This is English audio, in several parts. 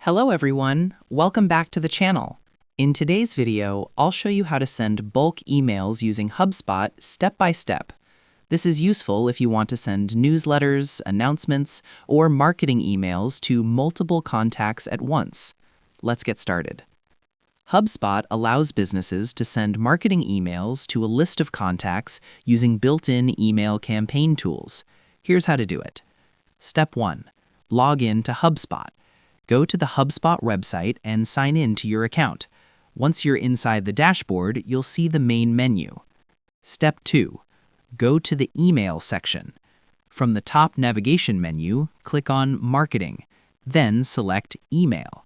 Hello everyone, welcome back to the channel. In today's video, I'll show you how to send bulk emails using HubSpot step by step. This is useful if you want to send newsletters, announcements, or marketing emails to multiple contacts at once. Let's get started. HubSpot allows businesses to send marketing emails to a list of contacts using built-in email campaign tools. Here's how to do it. Step 1. Log in to HubSpot. Go to the HubSpot website and sign in to your account. Once you're inside the dashboard, you'll see the main menu. Step 2. Go to the Email section. From the top navigation menu, click on Marketing, then select Email.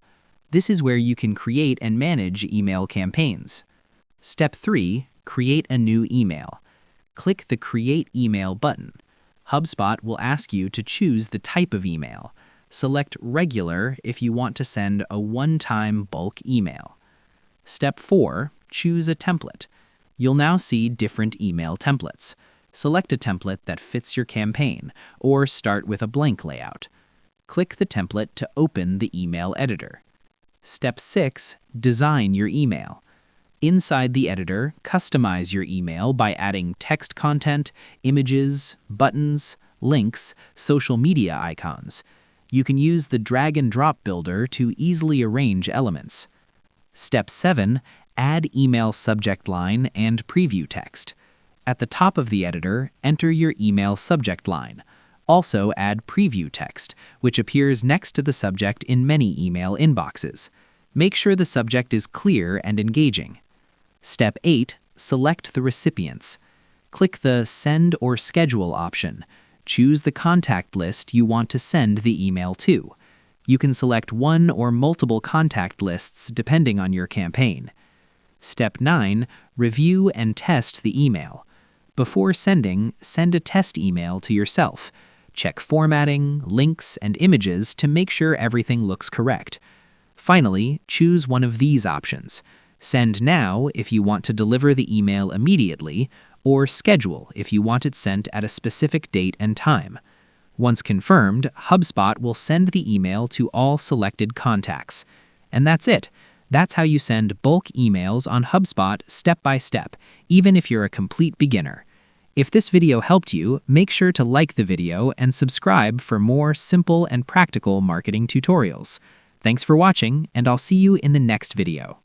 This is where you can create and manage email campaigns. Step 3. Create a new email. Click the Create Email button. HubSpot will ask you to choose the type of email. Select Regular if you want to send a one-time bulk email. Step 4. Choose a template. You'll now see different email templates. Select a template that fits your campaign, or start with a blank layout. Click the template to open the email editor. Step 6. Design your email. Inside the editor, customize your email by adding text content, images, buttons, links, social media icons. You can use the drag and drop builder to easily arrange elements. Step 7. Add email subject line and preview text. At the top of the editor, enter your email subject line. Also add preview text, which appears next to the subject in many email inboxes. Make sure the subject is clear and engaging. Step 8. Select the recipients. Click the Send or Schedule option. Choose the contact list you want to send the email to. You can select one or multiple contact lists depending on your campaign. Step 9. Review and test the email. Before sending, send a test email to yourself. Check formatting, links, and images to make sure everything looks correct. Finally, choose one of these options. Send now if you want to deliver the email immediately, or schedule if you want it sent at a specific date and time. Once confirmed, HubSpot will send the email to all selected contacts. And that's it. That's how you send bulk emails on HubSpot step by step, even if you're a complete beginner. If this video helped you, make sure to like the video and subscribe for more simple and practical marketing tutorials. Thanks for watching, and I'll see you in the next video.